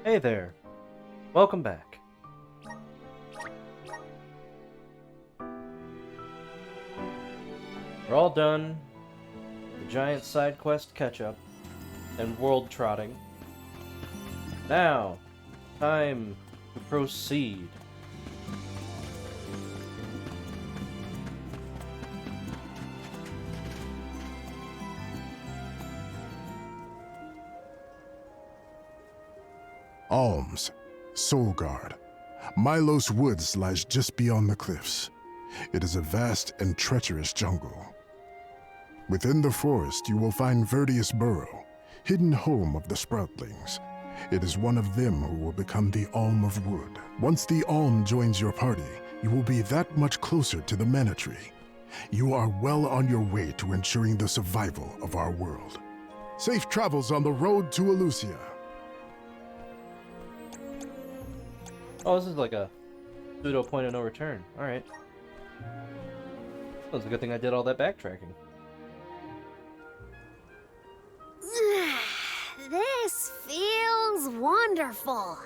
Hey there. Welcome back. We're all done. The giant side quest catch-up and world trotting. Now, time to proceed. Alms, Soulguard. Milos Woods lies just beyond the cliffs. It is a vast and treacherous jungle. Within the forest, you will find Verdius Burrow, hidden home of the Sproutlings. It is one of them who will become the Alm of Wood. Once the Alm joins your party, you will be that much closer to the Mana Tree. You are well on your way to ensuring the survival of our world. Safe travels on the road to Elusia. Oh, this is like a pseudo point of no return. Alright. Well, it's a good thing I did all that backtracking. This feels wonderful.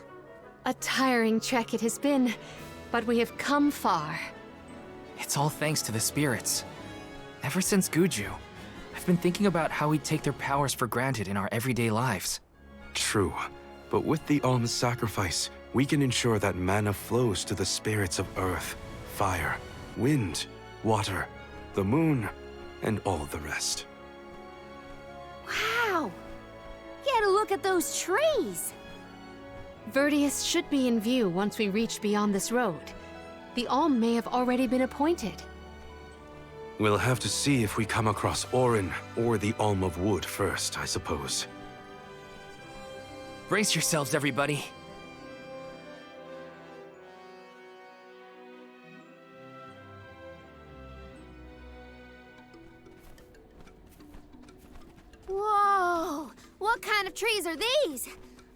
A tiring trek it has been, but we have come far. It's all thanks to the spirits. Ever since Guju, I've been thinking about how we take their powers for granted in our everyday lives. True, but with the Alm's sacrifice, we can ensure that mana flows to the spirits of earth, fire, wind, water, the moon, and all the rest. Wow! Get a look at those trees! Verdius should be in view once we reach beyond this road. The Alm may have already been appointed. We'll have to see if we come across Orin or the Alm of Wood first, I suppose. Brace yourselves, everybody. Whoa! What kind of trees are these?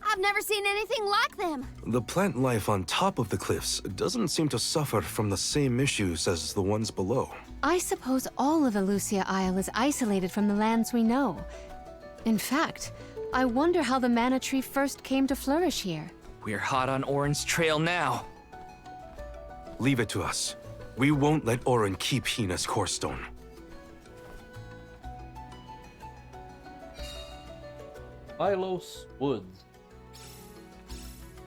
I've never seen anything like them. The plant life on top of the cliffs doesn't seem to suffer from the same issues as the ones below. I suppose all of Elusia Isle is isolated from the lands we know. In fact, I wonder how the Mana Tree first came to flourish here. We're hot on Orin's trail now. Leave it to us. We won't let Orin keep Hina's core stone. Milos Woods.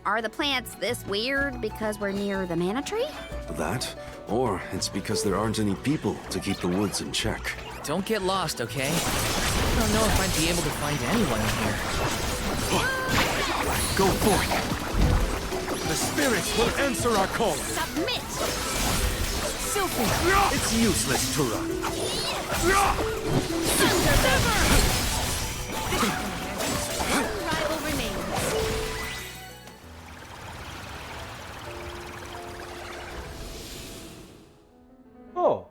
Are the plants this weird because we're near the Mana Tree? That, or it's because there aren't any people to keep the woods in check. Don't get lost, okay? I don't know if I'd be able to find anyone in here. Go forth! The spirits will answer our call! Submit! Sylphie! It's useless to run. Rival remains. Oh,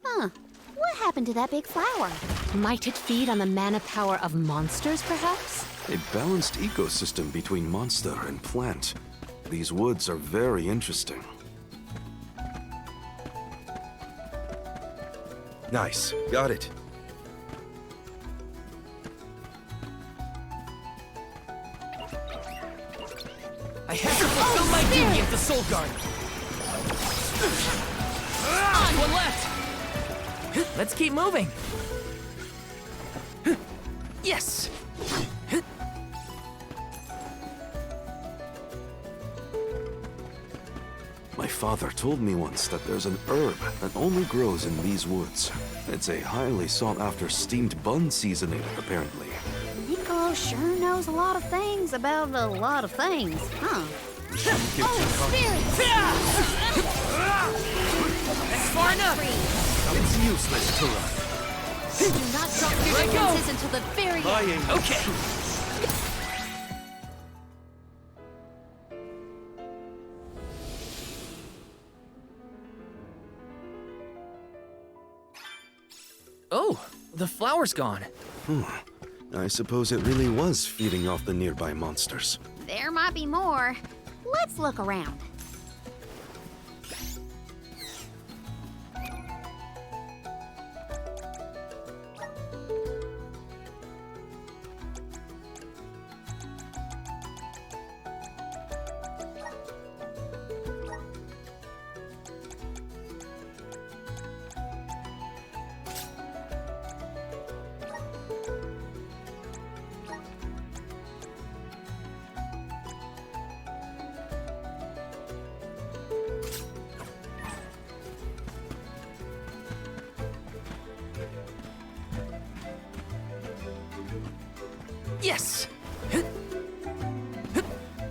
Huh. What happened to that big flower? Might it feed on the mana power of monsters, perhaps? A balanced ecosystem between monster and plant. These woods are very interesting. Nice. Got it. I have to fulfill my duty as the Soul Guard. One left. Let's keep moving. Yes. My father told me once that there's an herb that only grows in these woods. It's a highly sought-after steamed bun seasoning, apparently. Nico sure knows a lot of things about a lot of things, huh? Oh, spirits! That's far enough. It's useless to run. Do not drop your Let go. defenses until the very My end. aim. Okay. Oh, the flower's gone. I suppose it really was feeding off the nearby monsters. There might be more. Let's look around. Yes!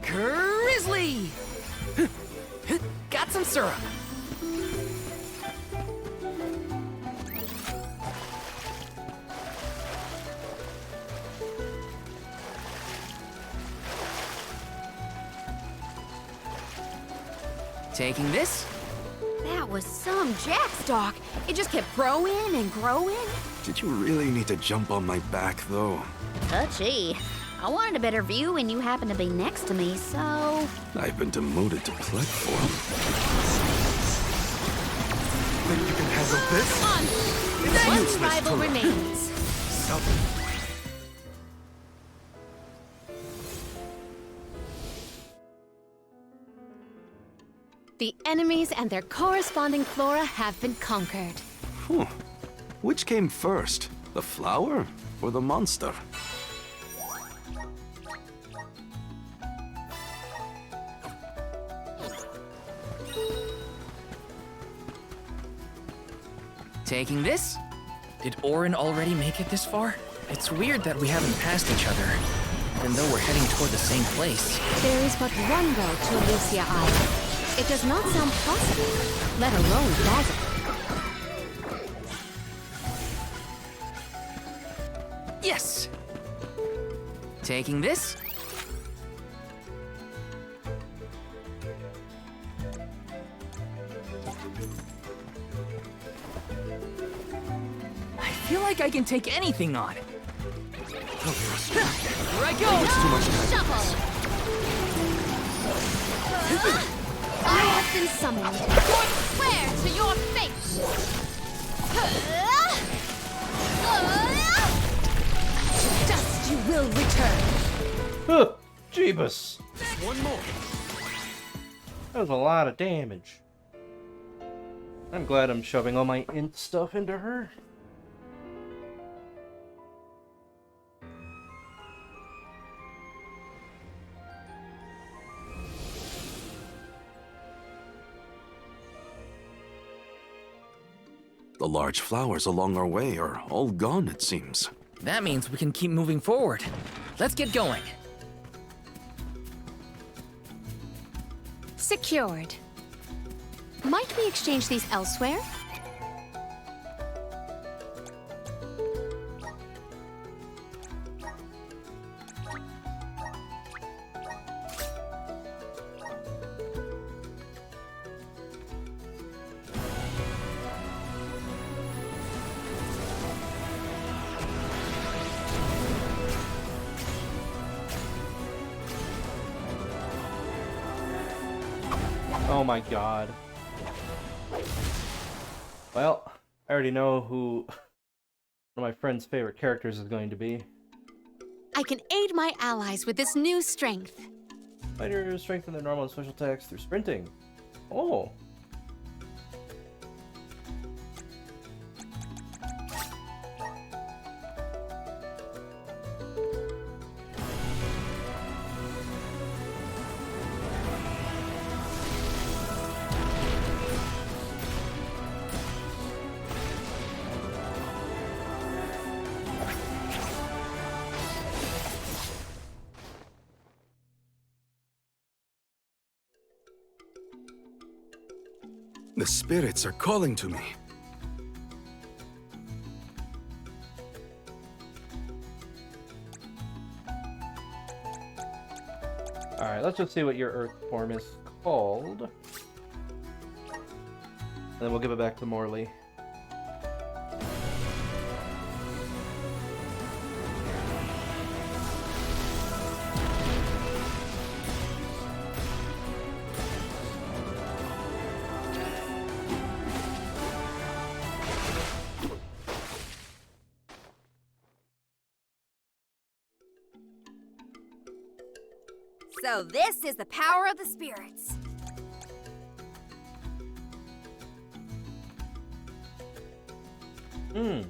Grizzly! Got some syrup. Taking this? That was some jackstock. It just kept growing and growing. Did you really need to jump on my back, though? Touchy. I wanted a better view when you happened to be next to me, so... I've been demoted to platform. Think you can handle this? One useless rival to- remains. Seldom. The enemies and their corresponding flora have been conquered. Phew. Which came first, the flower or the monster? Taking this? Did Orin already make it this far? It's weird that we haven't passed each other, even though we're heading toward the same place. There is but one road to Lucia Isle. It does not sound possible, let alone plausible. Yes! Taking this? I feel like I can take anything on. Here I go! Shuffle! I have been summoned. Swear to your fate! Dust you will return. Huh, Jeebus. One more. That was a lot of damage. I'm glad I'm shoving all my int stuff into her. The large flowers along our way are all gone, it seems. That means we can keep moving forward. Let's get going. Secured. Might we exchange these elsewhere? Oh my god. Well, I already know who one of my friend's favorite characters is going to be. I can aid my allies with this new strength. Fighters strengthen their normal and special attacks through sprinting. Oh. The spirits are calling to me. Alright, let's just see what your Earth form is called. And then we'll give it back to Morley. So this is the power of the spirits. Hmm.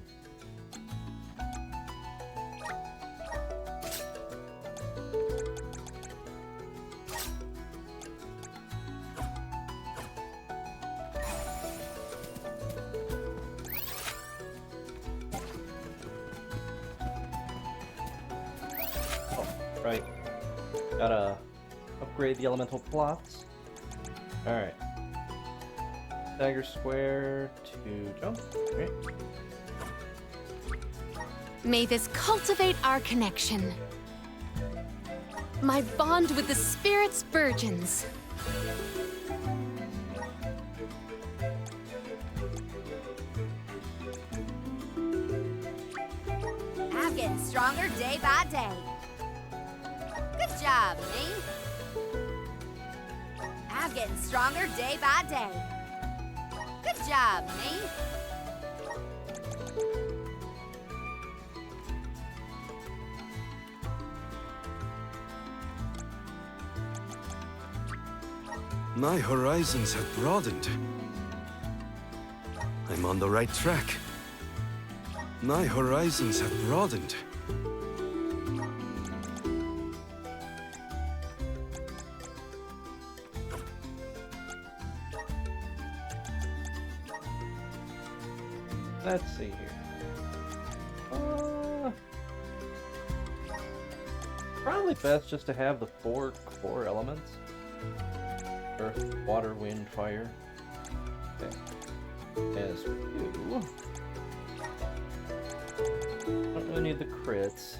Right. Gotta upgrade the elemental plots. Alright. Dagger square to jump. Right. May this cultivate our connection. My bond with the spirit's virgins. I'm getting stronger day by day. Good job, me. I'm getting stronger day by day. Good job, me. My horizons have broadened. I'm on the right track. My horizons have broadened. Let's see here. Probably best just to have the 4 core elements. Earth, water, wind, fire. Okay. As for you, don't really need the crits.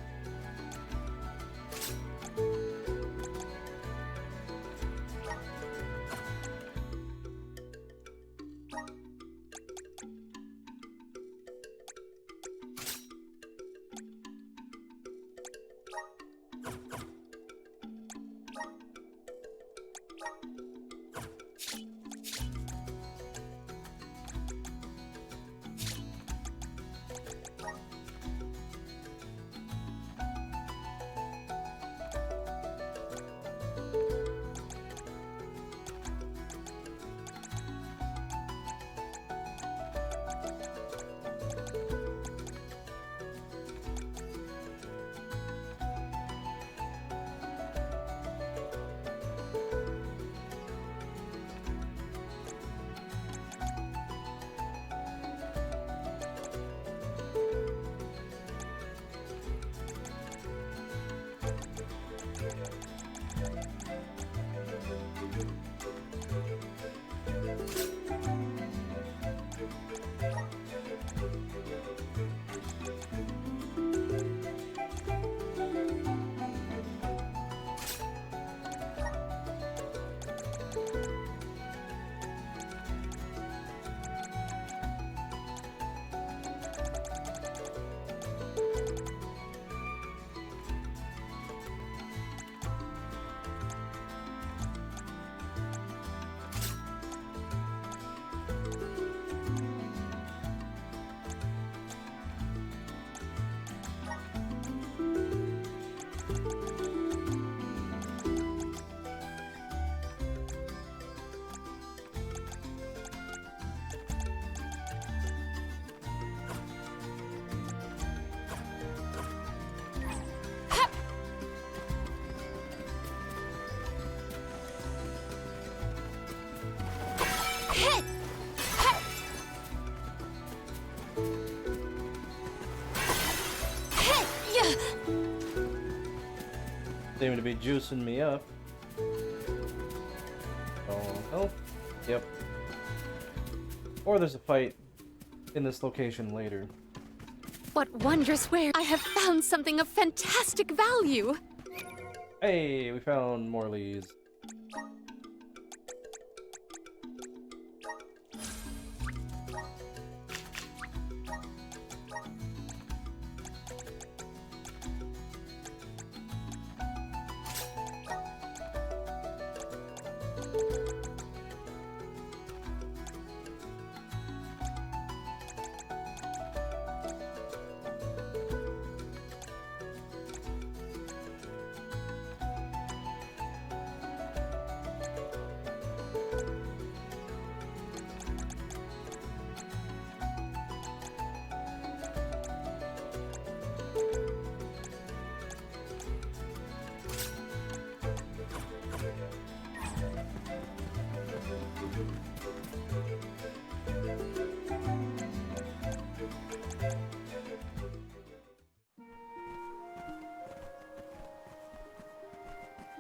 Seem to be juicing me up. Oh, yep. Or there's a fight in this location later. What wondrous wares! I have found something of fantastic value! Hey, we found Morley's.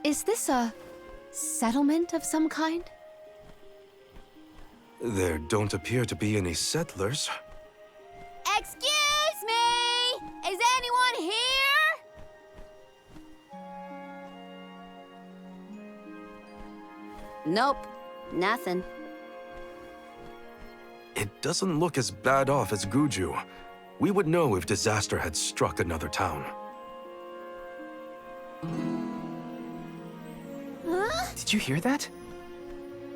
Is this a settlement of some kind? There don't appear to be any settlers. Excuse me! Is anyone here? Nope, nothing. It doesn't look as bad off as Guju. We would know if disaster had struck another town. Huh? Did you hear that?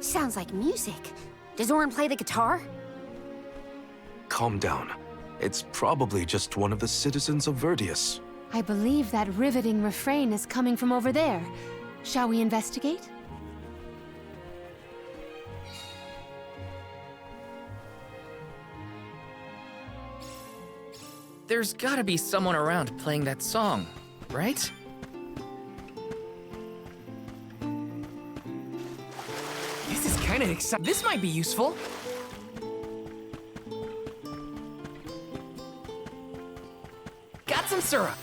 Sounds like music. Does Orin play the guitar? Calm down. It's probably just one of the citizens of Verdius. I believe that riveting refrain is coming from over there. Shall we investigate? There's gotta be someone around playing that song, right? This is kinda exciting. This might be useful. Got some syrup.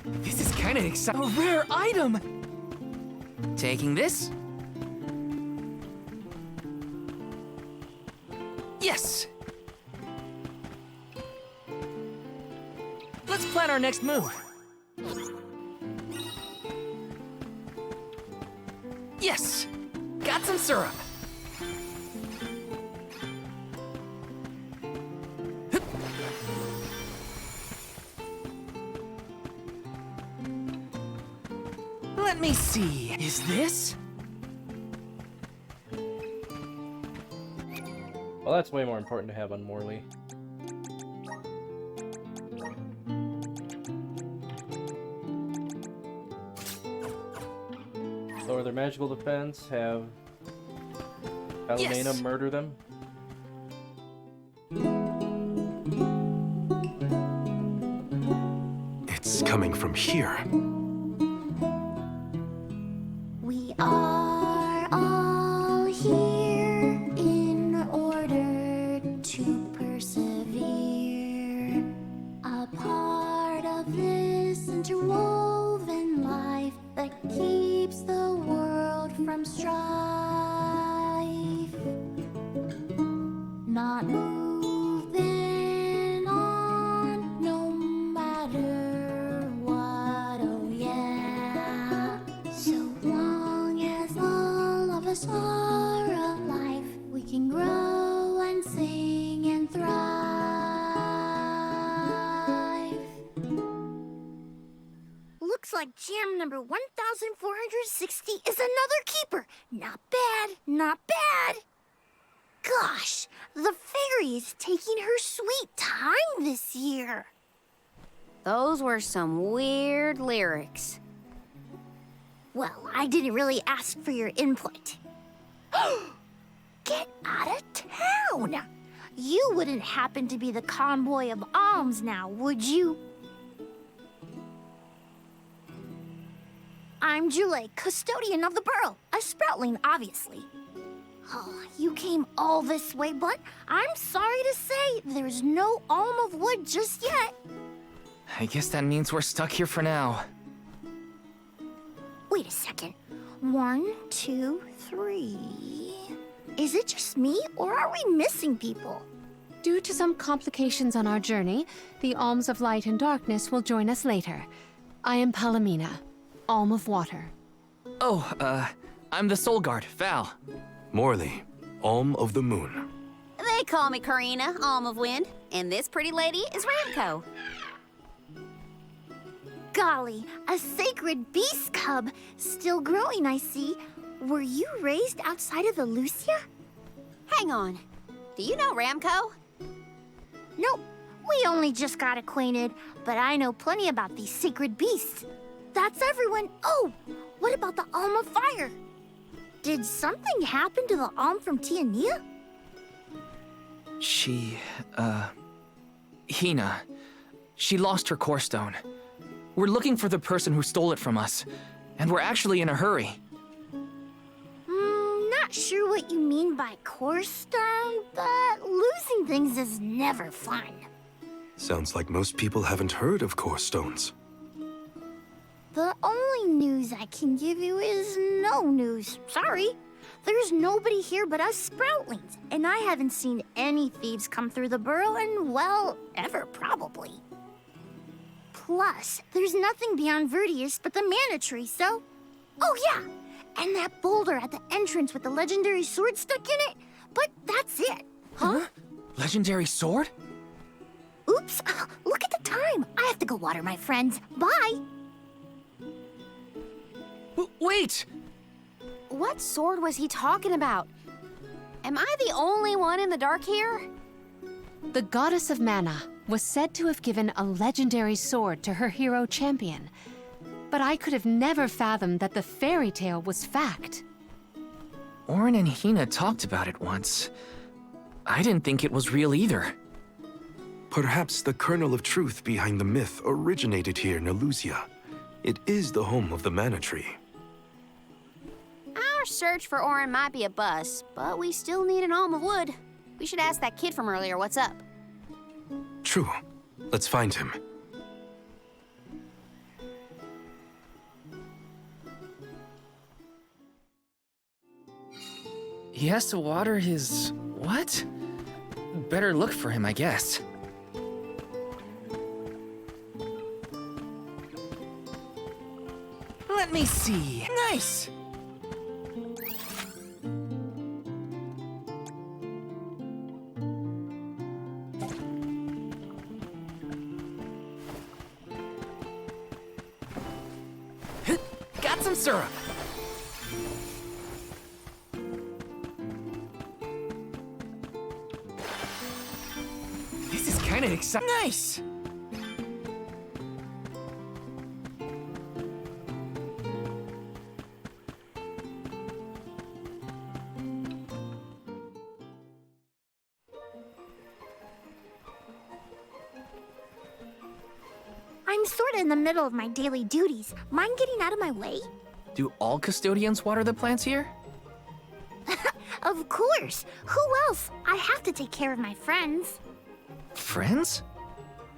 This is kinda exciting. A rare item! Taking this? Yes! Let's plan our next move. Yes! Got some syrup. Let me see. Is this? Well, that's way more important to have on Morley. Lower their magical defense, have Palomena Yes. murder them. It's coming from here. We are all here in order to persevere. A part of this interwoven life that keeps the world from strife. Not moving on, no matter what, oh yeah. So long as all of us are alive, we can grow and sing and thrive. Looks like jam number 1460 is another keeper. Not bad, not bad. Gosh, the fairy is taking her sweet time this year. Those were some weird lyrics. Well, I didn't really ask for your input. Get out of town! You wouldn't happen to be the convoy of alms now, would you? I'm Julei, custodian of the burrow. A sproutling, obviously. Oh, you came all this way, but I'm sorry to say there's no alm of wood just yet. I guess that means we're stuck here for now. Wait a second. 1, 2, 3. Is it just me, or are we missing people? Due to some complications on our journey, the Alms of Light and Darkness will join us later. I am Palomena, Alm of Water. Oh, I'm the Soul Guard, Val. Morley, Alm of the Moon. They call me Karina, Alm of Wind, and this pretty lady is Ramco. Golly, a sacred beast cub. Still growing, I see. Were you raised outside of Elusia? Hang on. Do you know Ramco? Nope. We only just got acquainted, but I know plenty about these sacred beasts. That's everyone. Oh, what about the Alm of Fire? Did something happen to the Alm from Tiania? She, Hina. She lost her core stone. We're looking for the person who stole it from us, and we're actually in a hurry. Not sure what you mean by core stone, but losing things is never fun. Sounds like most people haven't heard of core stones. The only news I can give you is no news. Sorry. There's nobody here but us Sproutlings, and I haven't seen any thieves come through the burrow in, well, ever probably. Plus, there's nothing beyond Verdius but the mana tree, so... Oh yeah! And that boulder at the entrance with the legendary sword stuck in it, but that's it. Huh? Legendary sword? Oops, look at the time. I have to go water my friends. Bye. Wait! What sword was he talking about? Am I the only one in the dark here? The goddess of mana was said to have given a legendary sword to her hero champion. But I could have never fathomed that the fairy tale was fact. Orin and Hina talked about it once. I didn't think it was real either. Perhaps the kernel of truth behind the myth originated here in Elusia. It is the home of the mana tree. Our search for Orin might be a bust, but we still need an alm of wood. We should ask that kid from earlier what's up. True. Let's find him. He has to water his... what? Better look for him, I guess. Let me see. Nice! Got some syrup. This is kind of exciting. Nice! I'm sorta in the middle of my daily duties. Mind getting out of my way? Do all custodians water the plants here? Of course. Who else? I have to take care of my friends. Friends?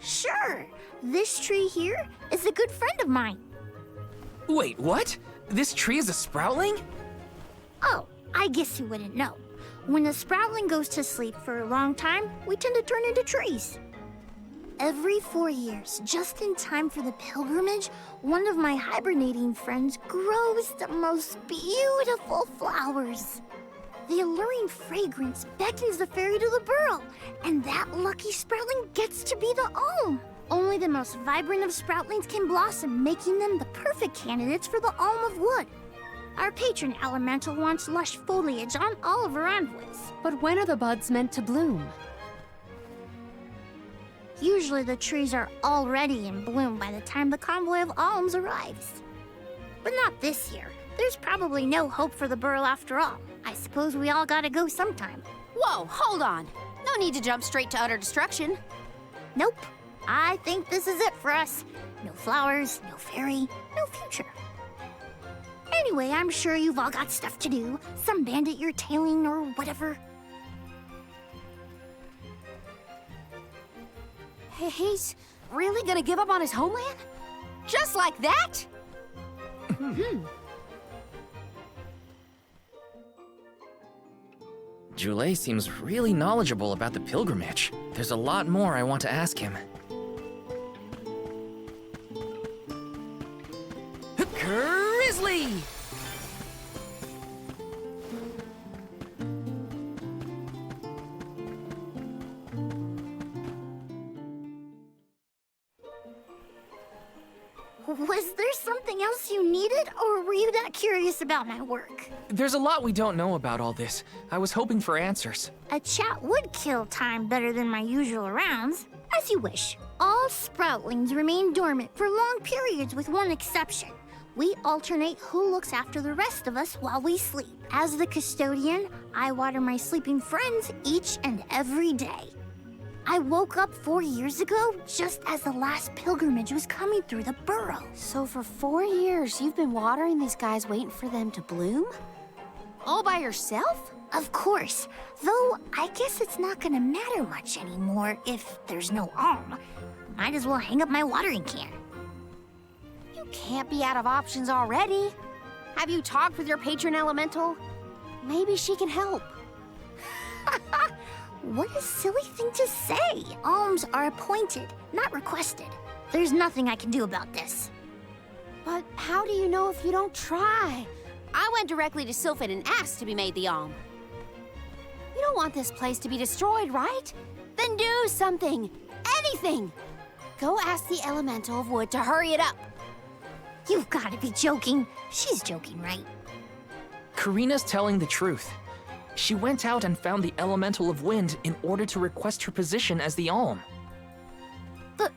Sure. This tree here is a good friend of mine. Wait, what? This tree is a sproutling? Oh, I guess you wouldn't know. When a sproutling goes to sleep for a long time, we tend to turn into trees. Every 4 years, just in time for the pilgrimage, one of my hibernating friends grows the most beautiful flowers. The alluring fragrance beckons the fairy to the burrow, and that lucky sproutling gets to be the alm. Only the most vibrant of sproutlings can blossom, making them the perfect candidates for the alm of wood. Our patron elemental wants lush foliage on all of her envoys. But when are the buds meant to bloom? Usually the trees are already in bloom by the time the convoy of alms arrives. But not this year. There's probably no hope for the burrow after all. I suppose we all gotta go sometime. Whoa, hold on. No need to jump straight to utter destruction. Nope. I think this is it for us. No flowers, no fairy, no future. Anyway, I'm sure you've all got stuff to do. Some bandit you're tailing or whatever. He's really gonna give up on his homeland? Just like that? Julei seems really knowledgeable about the pilgrimage. There's a lot more I want to ask him. Grizzly! Was there something else you needed, or were you that curious about my work? There's a lot we don't know about all this. I was hoping for answers. A chat would kill time better than my usual rounds. As you wish. All sproutlings remain dormant for long periods with one exception. We alternate who looks after the rest of us while we sleep. As the custodian, I water my sleeping friends each and every day. I woke up 4 years ago just as the last pilgrimage was coming through the burrow. So for 4 years, you've been watering these guys waiting for them to bloom? All by yourself? Of course, though I guess it's not gonna matter much anymore if there's no alm. Might as well hang up my watering can. You can't be out of options already. Have you talked with your patron elemental? Maybe she can help. What a silly thing to say. Alms are appointed, not requested. There's nothing I can do about this. But how do you know if you don't try? I went directly to Sylphid and asked to be made the alm. You don't want this place to be destroyed, right? Then do something. Anything. Go ask the elemental of wood to hurry it up. You've got to be joking. She's joking, right? Karina's telling the truth. She went out and found the elemental of wind in order to request her position as the alm. But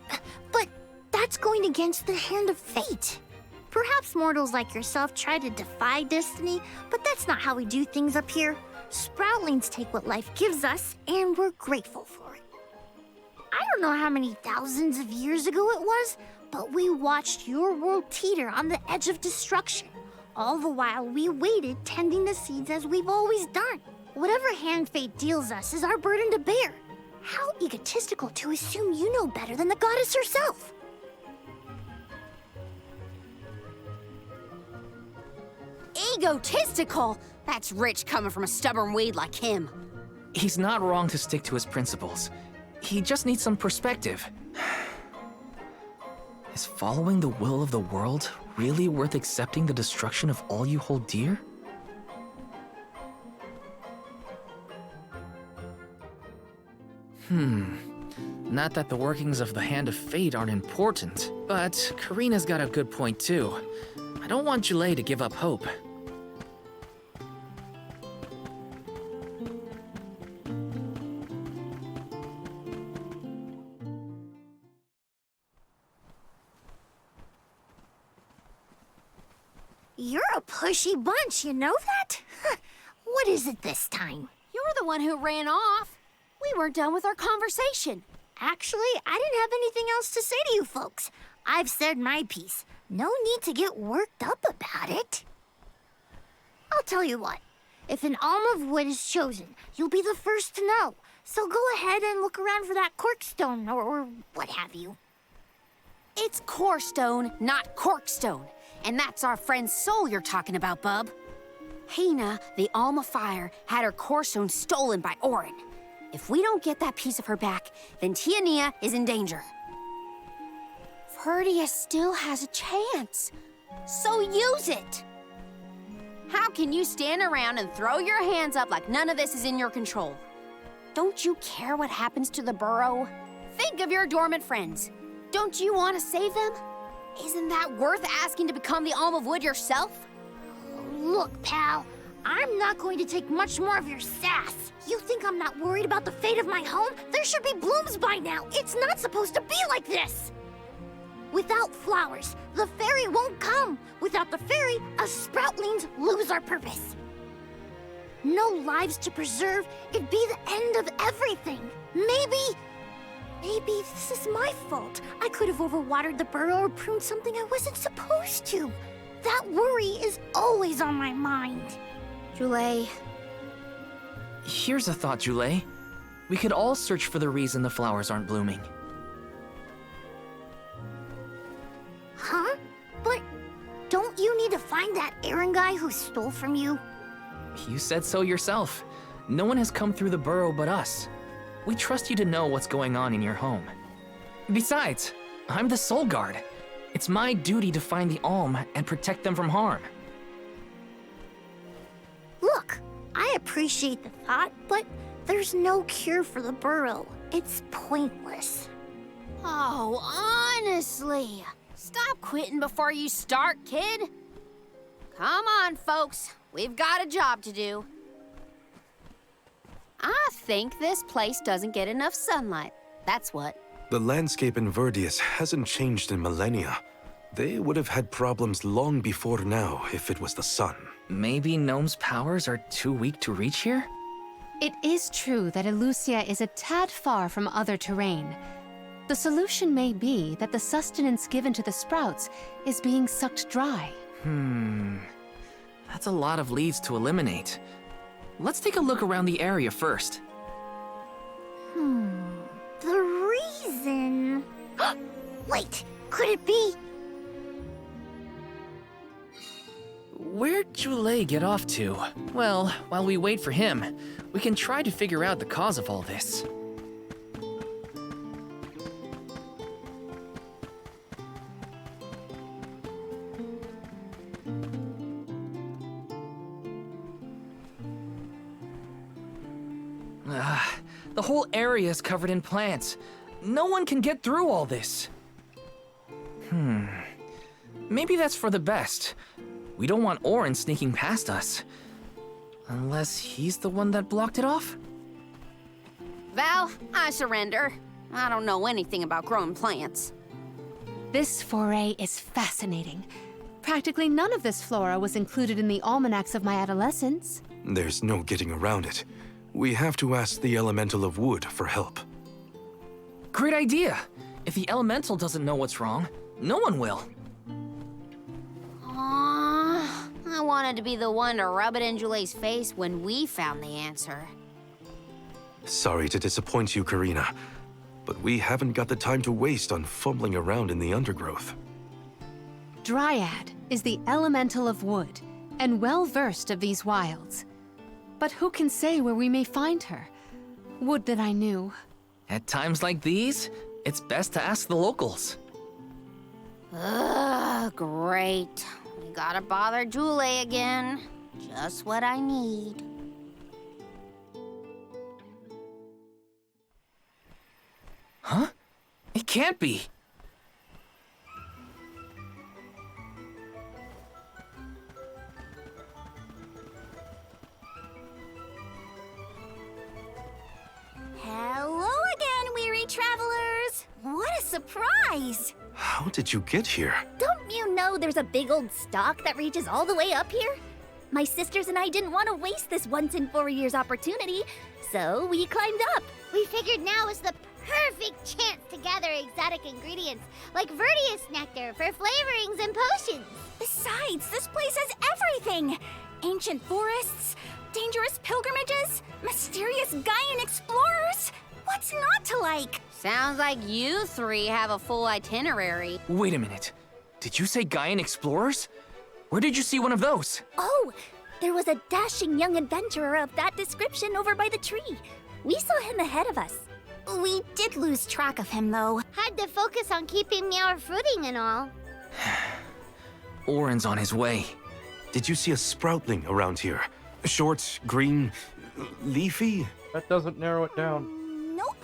that's going against the hand of fate. Perhaps mortals like yourself try to defy destiny, but that's not how we do things up here. Sproutlings take what life gives us, and we're grateful for it. I don't know how many thousands of years ago it was, but we watched your world teeter on the edge of destruction. All the while we waited, tending the seeds as we've always done. Whatever hand fate deals us is our burden to bear. How egotistical to assume you know better than the goddess herself. Egotistical? That's rich coming from a stubborn weed like him. He's not wrong to stick to his principles. He just needs some perspective. Is following the will of the world really worth accepting the destruction of all you hold dear? Not that the workings of the Hand of Fate aren't important, but Karina's got a good point too. I don't want Julei to give up hope. You're a pushy bunch, you know that? What is it this time? You're the one who ran off. We weren't done with our conversation. Actually, I didn't have anything else to say to you folks. I've said my piece. No need to get worked up about it. I'll tell you what. If an alm of wood is chosen, you'll be the first to know. So go ahead and look around for that corkstone or what have you. It's corestone, not corkstone. And that's our friend's soul you're talking about, bub. Hina, the alm of fire, had her corestone stolen by Orin. If we don't get that piece of her back, then Tiania is in danger. Verdia still has a chance, so use it. How can you stand around and throw your hands up like none of this is in your control? Don't you care what happens to the burrow? Think of your dormant friends. Don't you want to save them? Isn't that worth asking to become the alm of wood yourself? Look, pal, I'm not going to take much more of your sass. You think I'm not worried about the fate of my home? There should be blooms by now. It's not supposed to be like this. Without flowers, the fairy won't come. Without the fairy, us sproutlings lose our purpose. No lives to preserve, it'd be the end of everything. Maybe this is my fault. I could have overwatered the burrow or pruned something I wasn't supposed to. That worry is always on my mind. Julei. Here's a thought, Julei. We could all search for the reason the flowers aren't blooming. Huh? But don't you need to find that Aaron guy who stole from you? You said so yourself. No one has come through the burrow but us. We trust you to know what's going on in your home. Besides, I'm the Soul Guard. It's my duty to find the alm and protect them from harm. Look, I appreciate the thought, but there's no cure for the burrow. It's pointless. Oh, honestly. Stop quitting before you start, kid. Come on, folks. We've got a job to do. I think this place doesn't get enough sunlight. That's what. The landscape in Verdius hasn't changed in millennia. They would have had problems long before now if it was the sun. Maybe Gnome's powers are too weak to reach here? It is true that Elusia is a tad far from other terrain. The solution may be that the sustenance given to the sprouts is being sucked dry. That's a lot of leads to eliminate. Let's take a look around the area first. The reason... Wait, could it be... Where'd Julei get off to? Well, while we wait for him, we can try to figure out the cause of all this. The whole area is covered in plants. No one can get through all this. Maybe that's for the best. We don't want Orin sneaking past us. Unless he's the one that blocked it off? Val, I surrender. I don't know anything about growing plants. This foray is fascinating. Practically none of this flora was included in the almanacs of my adolescence. There's no getting around it. We have to ask the elemental of wood for help. Great idea! If the elemental doesn't know what's wrong, no one will. Aww, I wanted to be the one to rub it in Julei's face when we found the answer. Sorry to disappoint you, Karina, but we haven't got the time to waste on fumbling around in the undergrowth. Dryad is the elemental of wood, and well-versed of these wilds. But who can say where we may find her? Would that I knew. At times like these, it's best to ask the locals. Ugh, great. We gotta bother Julei again. Just what I need. Huh? It can't be. Hello again, weary travelers! What a surprise! How did you get here? Don't you know there's a big old stalk that reaches all the way up here? My sisters and I didn't want to waste this once in 4 years opportunity, so we climbed up. We figured now was the perfect chance to gather exotic ingredients like Verdius nectar for flavorings and potions. Besides, this place has everything! Ancient forests, dangerous pilgrimages, mysterious Gaian explorers. What's not to like? Sounds like you three have a full itinerary. Wait a minute. Did you say Gaian explorers? Where did you see one of those? Oh, there was a dashing young adventurer of that description over by the tree. We saw him ahead of us. We did lose track of him, though. Had to focus on keeping our footing and all. Orin's on his way. Did you see a sproutling around here? Short, green, leafy? That doesn't narrow it down. Nope.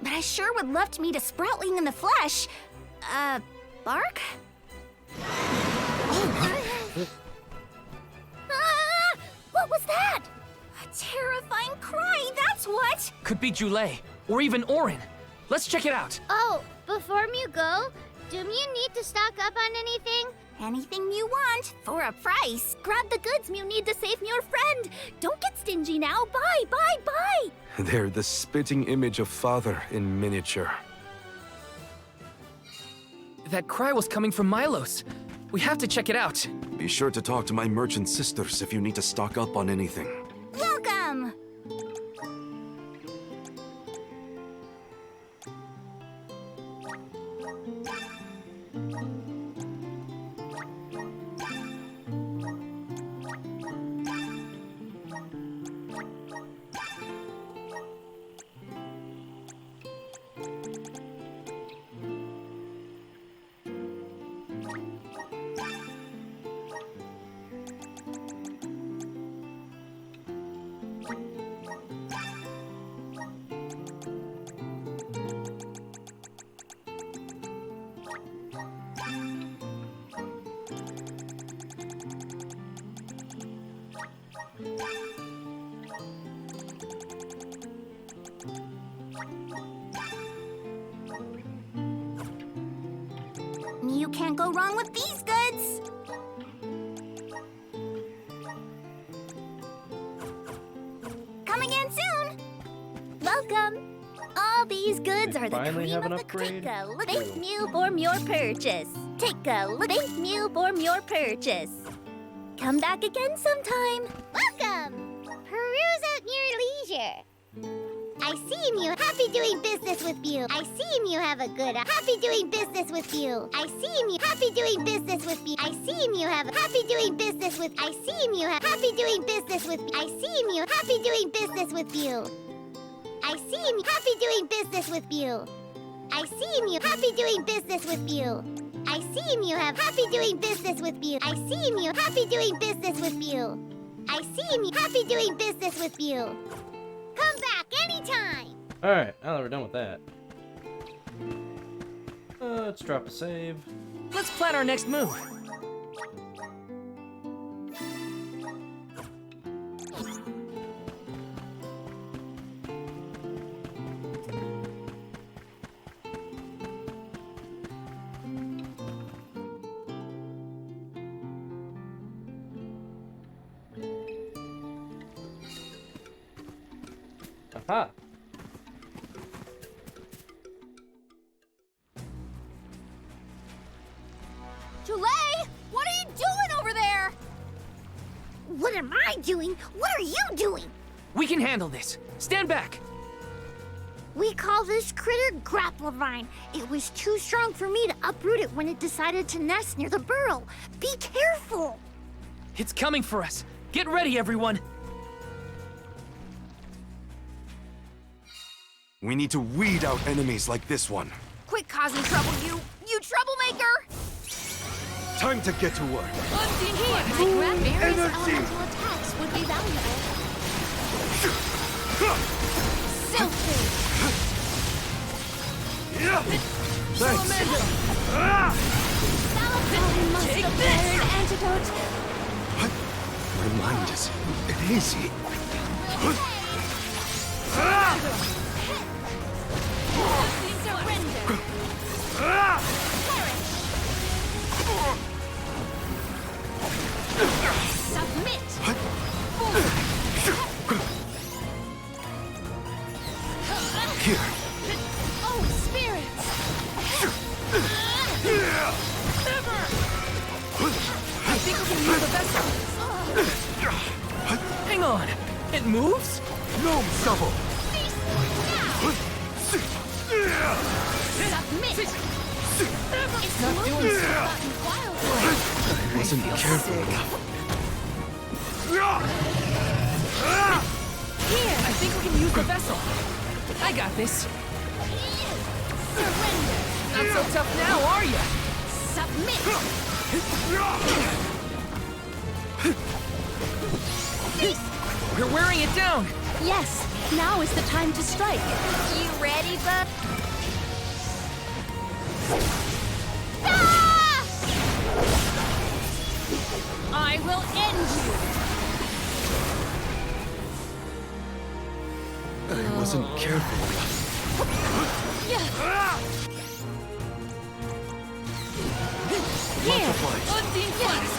But I sure would love to meet a sproutling in the flesh. Bark? Ah! What was that? A terrifying cry, that's what! Could be Julei, or even Orin. Let's check it out. Oh, before you go, do you need to stock up on anything? Anything you want, for a price. Grab the goods you need to save your friend. Don't get stingy now. Bye, bye, bye! They're the spitting image of Father in miniature. That cry was coming from Milos. We have to check it out. Be sure to talk to my merchant sisters if you need to stock up on anything. Welcome! You can't go wrong with these goods! Come again soon! Welcome! All these goods are the finally cream have an of the upgrade? Take a look. Thank you for your purchase. Take a look. Thank you for your purchase. Come back again sometime. Welcome! Peruse at your leisure. I seem you happy doing business with you. I seem you have a good happy doing business with you. I seem you happy doing business with you. I seem you have happy doing business with. I seem you have happy doing business with. I seem you happy doing business with you. I seem happy doing business with you. I seem you happy doing business with you. I seem you have happy doing business with you. I seem you happy doing business with you. I seem you happy doing business with you. Come back anytime. Alright, now that we're done with that. Let's drop a save. Let's plan our next move. Aha! Julei, what are you doing over there? What am I doing? What are you doing? We can handle this. Stand back. We call this critter Grapplevine. It was too strong for me to uproot it when it decided to nest near the burrow. Be careful! It's coming for us. Get ready, everyone. We need to weed out enemies like this one. Quit causing trouble, you troublemaker! Time to get to work. My grab various elemental attacks would be valuable. Selfie! Thanks. I must prepare an antidote. My mind is hazy. Surrender! Submit! Here. Oh, spirits! I think we can use the vessel. Hang on. It moves? Gnome shovel. Submit! It's not doing so. I wasn't careful enough. Here! I think we can use the vessel. I got this. Surrender! Not so tough now, are you? Submit! We're wearing it down. Yes, now is the time to strike. You ready, bub? I will end you! I wasn't careful enough. Here! Unseen flash.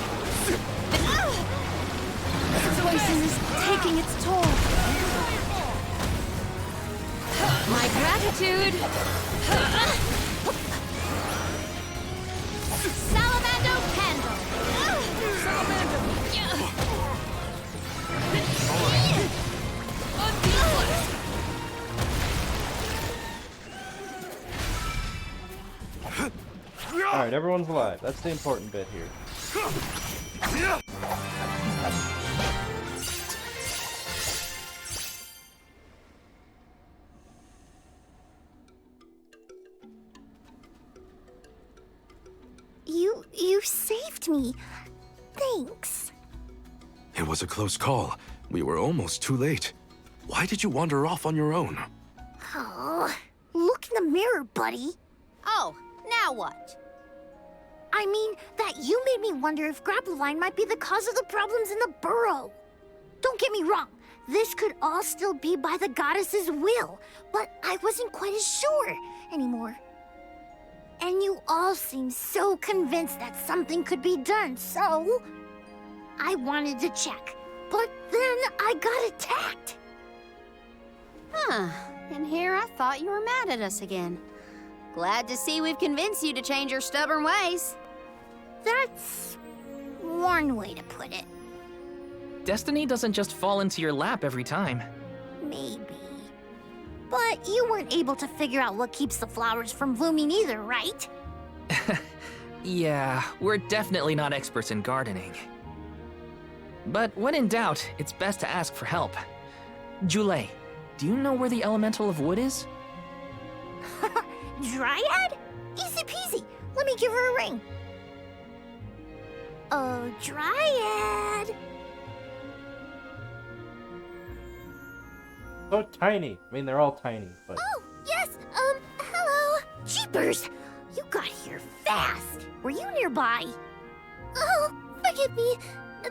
Poison is taking its toll. My gratitude! Salamando candle! Salamander. Alright, everyone's alive. That's the important bit here. You saved me. Thanks. It was a close call. We were almost too late. Why did you wander off on your own? Oh, look in the mirror, buddy. Oh, now what? I mean, that you made me wonder if Grapplevine might be the cause of the problems in the burrow. Don't get me wrong, this could all still be by the goddess's will, but I wasn't quite as sure anymore. And you all seem so convinced that something could be done, so I wanted to check. But then I got attacked. Huh. And here I thought you were mad at us again. Glad to see we've convinced you to change your stubborn ways. That's one way to put it. Destiny doesn't just fall into your lap every time. Maybe. But you weren't able to figure out what keeps the flowers from blooming either, right? Yeah, we're definitely not experts in gardening. But when in doubt, it's best to ask for help. Julei, do you know where the elemental of wood is? Dryad? Easy peasy. Let me give her a ring. Oh, Dryad. So tiny. I mean, they're all tiny, but... Oh, yes, hello. Jeepers, you got here fast. Were you nearby? Oh, forgive me.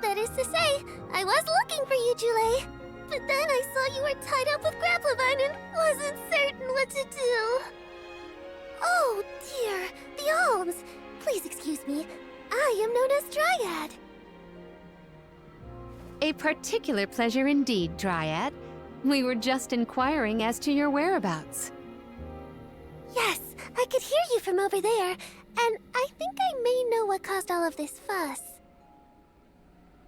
That is to say, I was looking for you, Julei. But then I saw you were tied up with Grapplevine and wasn't certain what to do. Oh, dear, the alms. Please excuse me. I am known as Dryad. A particular pleasure indeed, Dryad. We were just inquiring as to your whereabouts. Yes, I could hear you from over there, and I think I may know what caused all of this fuss.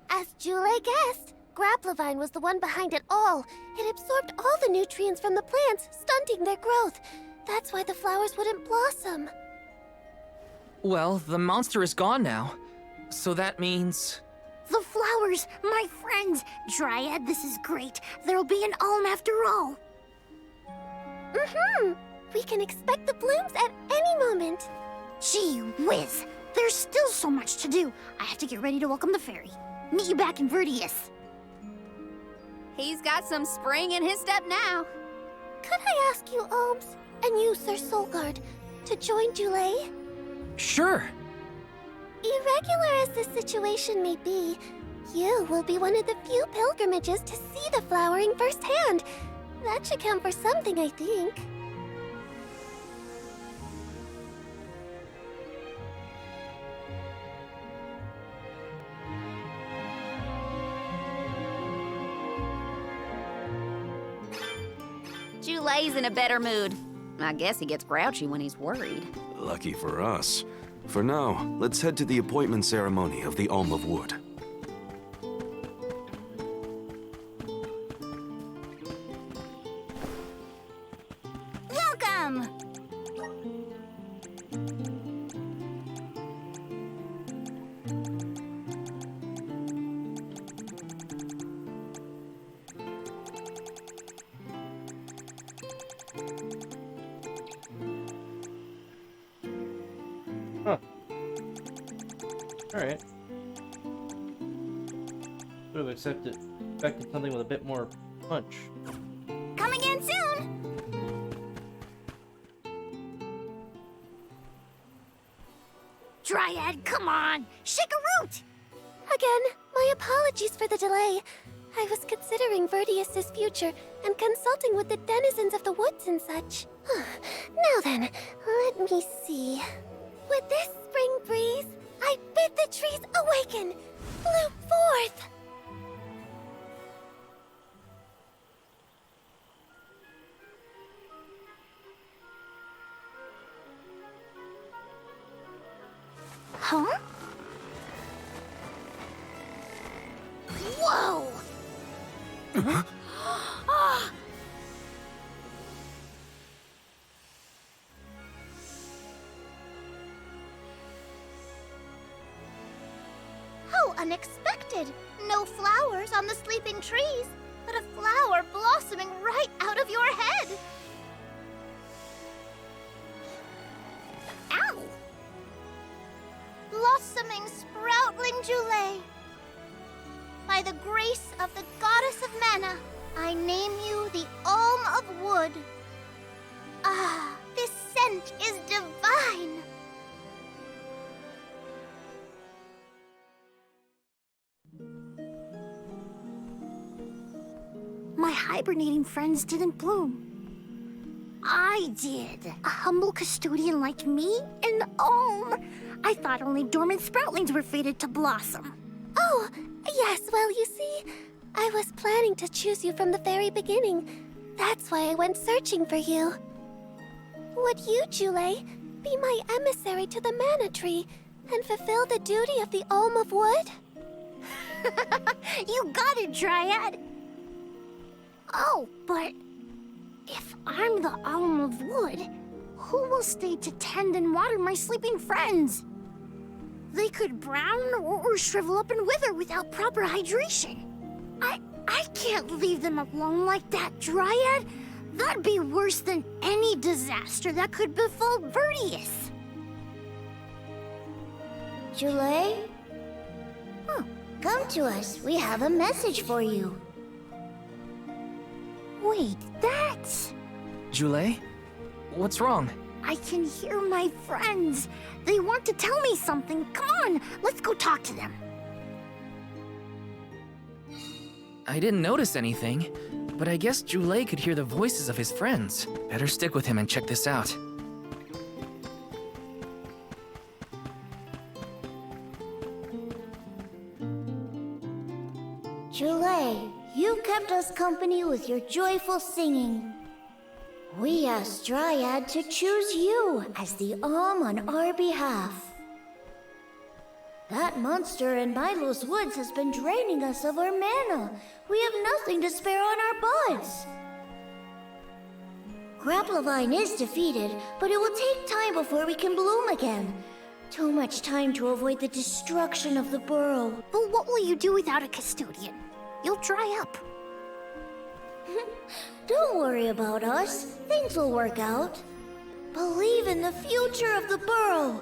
As Julei guessed, Grapplevine was the one behind it all. It absorbed all the nutrients from the plants, stunting their growth. That's why the flowers wouldn't blossom. Well, the monster is gone now. So that means... The flowers, my friends! Dryad, this is great. There'll be an alm after all. We can expect the blooms at any moment. Gee whiz! There's still so much to do. I have to get ready to welcome the fairy. Meet you back in Verdius. He's got some spring in his step now. Could I ask you, Alms, and you, Sir Soulguard, to join Julei? Sure! Irregular as this situation may be, you will be one of the few pilgrimages to see the flowering firsthand. That should count for something, I think. Julei's in a better mood. I guess he gets grouchy when he's worried. Lucky for us. For now, let's head to the appointment ceremony of the Alm of Wood. Welcome! Huh. Alright. Should have expected something with a bit more punch. Come again soon! Dryad, come on! Shake a root! Again, my apologies for the delay. I was considering Verdius's future and consulting with the denizens of the woods and such. Now then, let me see. With this spring breeze, I bid the trees awaken, bloom forth! Huh? Whoa! Ah! How unexpected! No flowers on the sleeping trees, but a flower blossoming right out of your head! Ow! Blossoming sproutling Julei. By the grace of the goddess of mana, I name you the Alm of Wood. Ah, this scent is divine! My hibernating friends didn't bloom. I did. A humble custodian like me? An alm! I thought only dormant sproutlings were fated to blossom. Oh, yes, well, you see, I was planning to choose you from the very beginning. That's why I went searching for you. Would you, Julei, be my emissary to the mana tree and fulfill the duty of the Alm of Wood? You got it, Dryad! Oh, but If I'm the Alm of Wood, who will stay to tend and water my sleeping friends? They could brown or shrivel up and wither without proper hydration. I can't leave them alone like that, Dryad. That'd be worse than any disaster that could befall Vertius. Julei? Oh, come to us. We have a message for you. Wait, that's... Julei? What's wrong? I can hear my friends. They want to tell me something. Come on, let's go talk to them. I didn't notice anything, but I guess Julei could hear the voices of his friends. Better stick with him and check this out. Julei, you kept us company with your joyful singing. We asked Dryad to choose you as the Alm on our behalf. That monster in Milo's woods has been draining us of our mana. We have nothing to spare on our buds. Grapplavine is defeated, but it will take time before we can bloom again. Too much time to avoid the destruction of the burrow. But what will you do without a custodian? You'll dry up. Don't worry about us. Things will work out. Believe in the future of the burrow.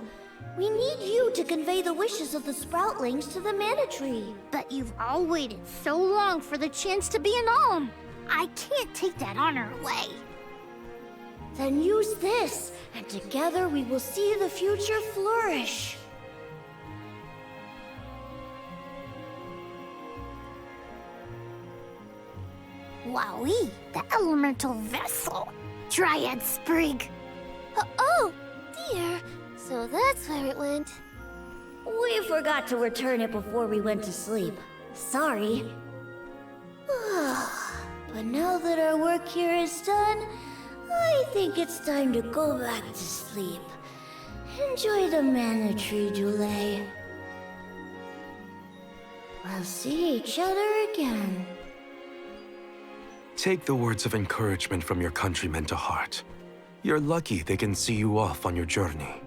We need you to convey the wishes of the sproutlings to the mana tree. But you've all waited so long for the chance to be an Alm. I can't take that honor away. Then use this, and together we will see the future flourish. Wowee, the elemental vessel. Dryad Sprig. Oh, dear. So that's where it went. We forgot to return it before we went to sleep. Sorry. But now that our work here is done, I think it's time to go back to sleep. Enjoy the mana tree, Julei. We'll see each other again. Take the words of encouragement from your countrymen to heart. You're lucky they can see you off on your journey.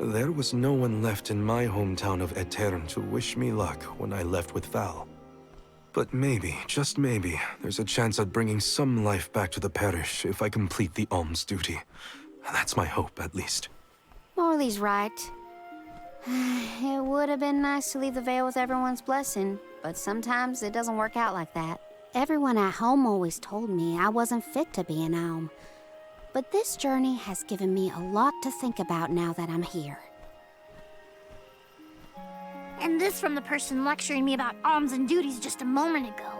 There was no one left in my hometown of Etern to wish me luck when I left with Val. But maybe, just maybe, there's a chance at bringing some life back to the parish if I complete the alms duty. That's my hope, at least. Morley's right. It would have been nice to leave the veil with everyone's blessing, but sometimes it doesn't work out like that. Everyone at home always told me I wasn't fit to be an alm. But this journey has given me a lot to think about now that I'm here. And this from the person lecturing me about alms and duties just a moment ago.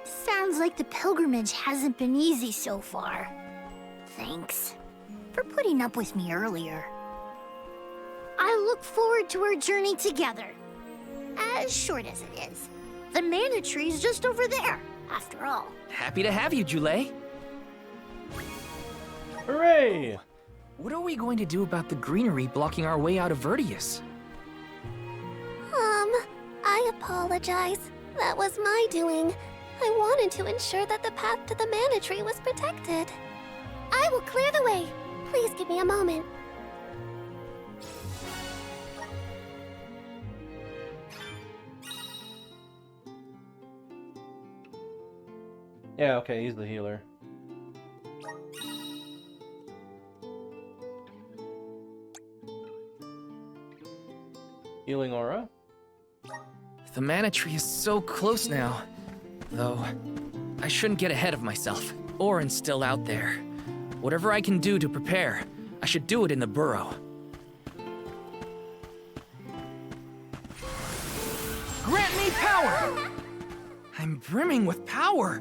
Sounds like the pilgrimage hasn't been easy so far. Thanks for putting up with me earlier. I look forward to our journey together. As short as it is. The mana tree's just over there, after all. Happy to have you, Julei. Hooray! What are we going to do about the greenery blocking our way out of Vertius? I apologize. That was my doing. I wanted to ensure that the path to the mana tree was protected. I will clear the way. Please give me a moment. Yeah, okay, he's the healer. Healing aura? The mana tree is so close now. Though, I shouldn't get ahead of myself, or instill out there. Whatever I can do to prepare, I should do it in the burrow. Grant me power! I'm brimming with power!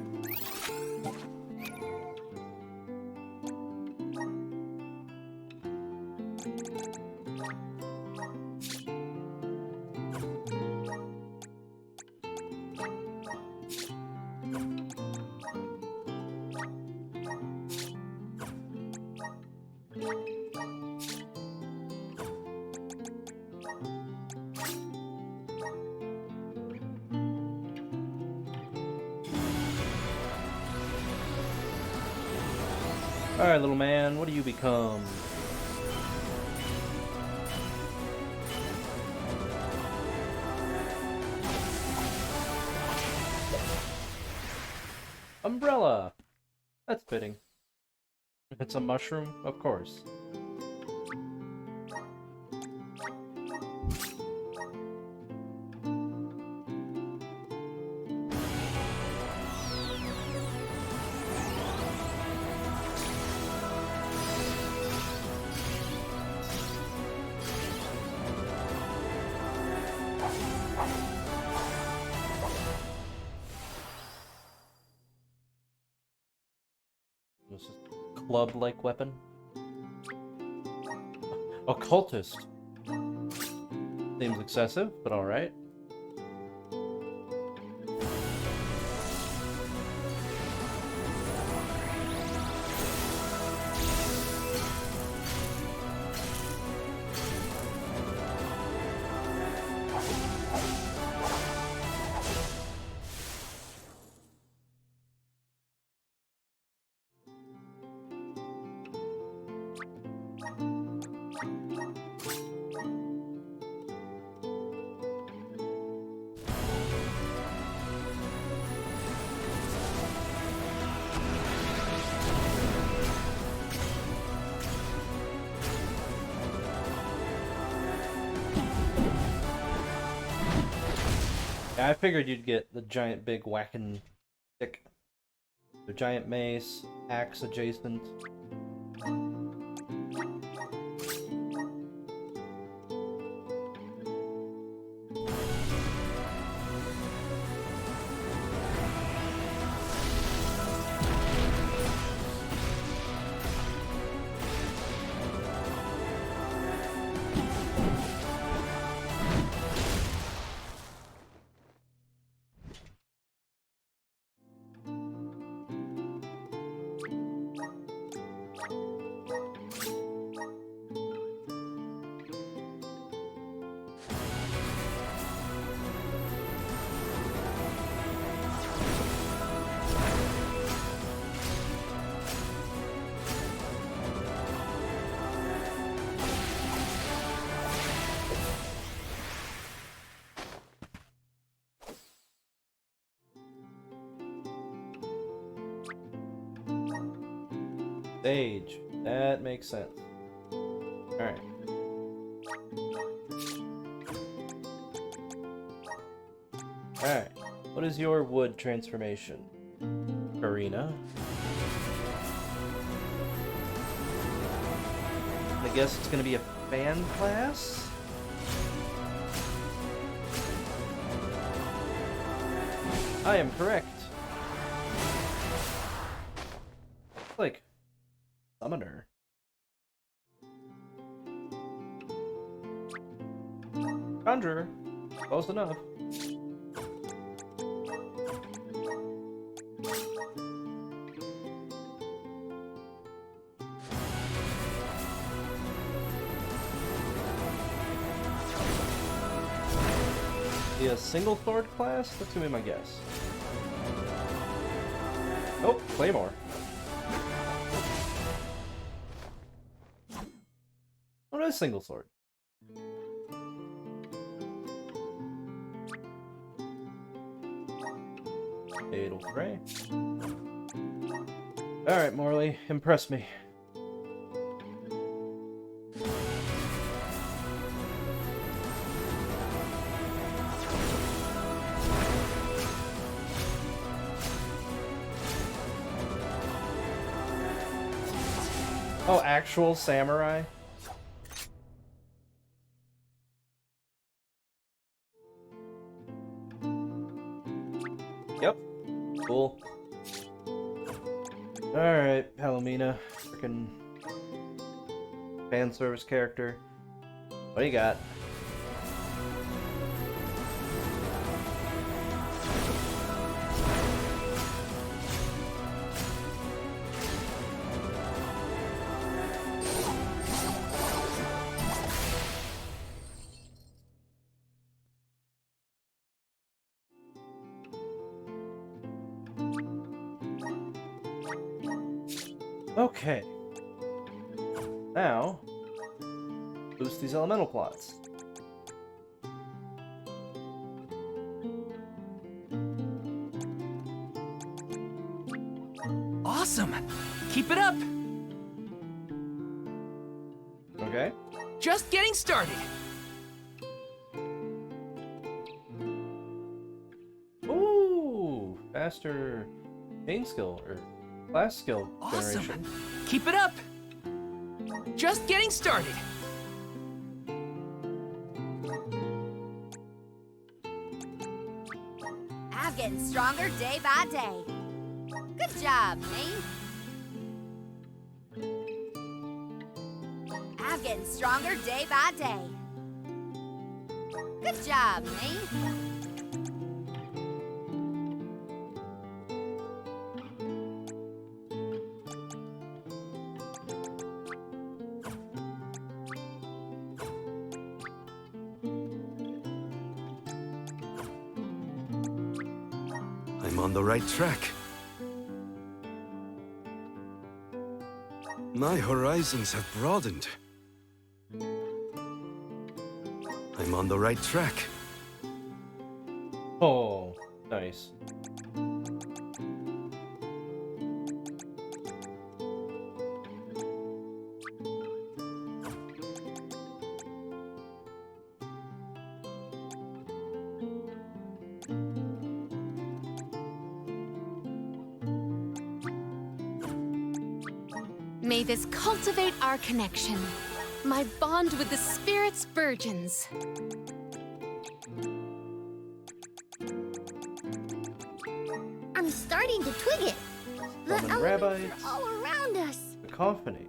Alright, little man, what do you become? Umbrella! That's fitting. It's a mushroom, of course. This is a club-like weapon. Occultist. Seems excessive, but alright. Yeah, I figured you'd get the giant big whacking stick. The giant mace, axe adjacent. Sage. That makes sense. Alright. Alright. What is your wood transformation? Arena. I guess it's gonna be a fan class? I am correct. Like summoner. Conjurer. Close enough. Be a single sword class? That's gonna be my guess. Nope, Claymore. What is single sword? Fatal Ray. Alright, Morley, impress me. Oh, actual samurai? Yep. Cool. Alright, Palomina. Frickin' fan service character. What do you got? Okay. Now, boost these elemental plots. Awesome! Keep it up! Okay. Just getting started! Ooh, faster main skill or class skill Awesome! generation. Keep it up! Just getting started! I'm getting stronger day by day. Good job, Nate. I'm getting stronger day by day. Good job, Nate. I'm on the right track. My horizons have broadened. I'm on the right track. Oh, nice. May this cultivate our connection, my bond with the spirit's virgins. I'm starting to twig it. The Roman elements rabbis. are all around us. Cacophony.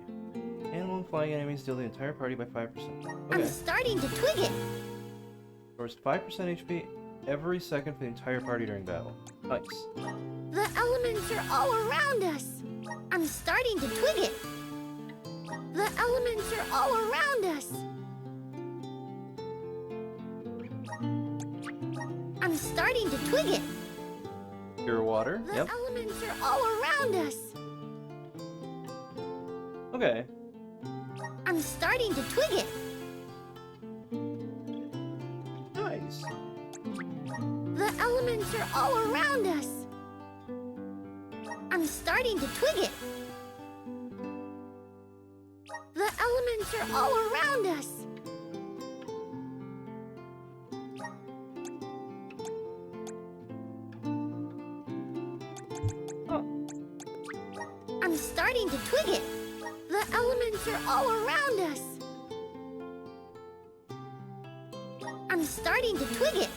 Animal and flying enemies deal the entire party by 5%. I'm Okay. starting to twig it. Restores 5% HP every second for the entire party during battle. Nice. The elements are all around us. I'm starting to twig it. The elements are all around us. I'm starting to twig it. Pure water. The Yep. elements are all around us. Okay. I'm starting to twig it. Nice. The elements are all around us. I'm starting to twig it. The elements are all around us. Oh. I'm starting to twig it. The elements are all around us. I'm starting to twig it.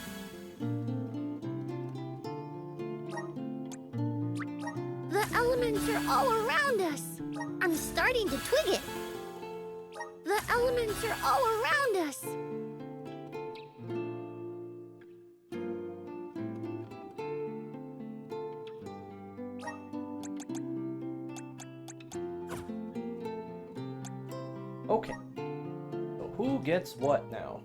The elements are all around us. I'm starting to twig it. The elements are all around us. Okay. So who gets what now?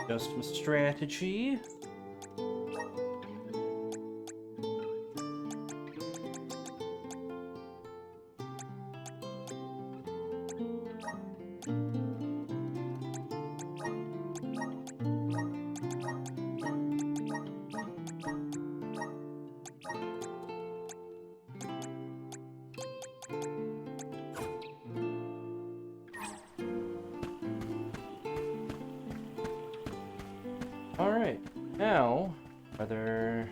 Just some strategy. Alright, now, are there...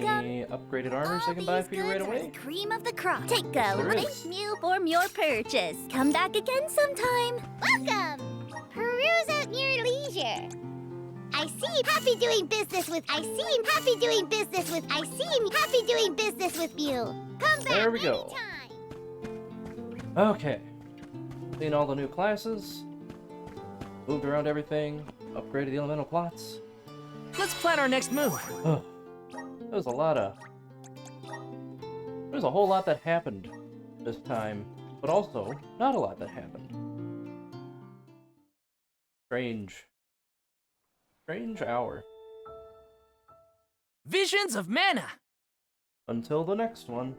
any upgraded armors I can buy for you right away? Cream of the crop. Take a There light is. meal for your purchase. Come back again sometime. Welcome. Peruse at your leisure. I seem happy doing business with. I seem happy doing business with. I seem happy doing business with you. Come back There we go. anytime. Okay. Seen all the new classes. Moved around everything. Upgraded the elemental plots. Let's plan our next move. Oh, there was a lot of... There's a whole lot that happened this time, but also not a lot that happened. Strange hour. Visions of mana! Until the next one.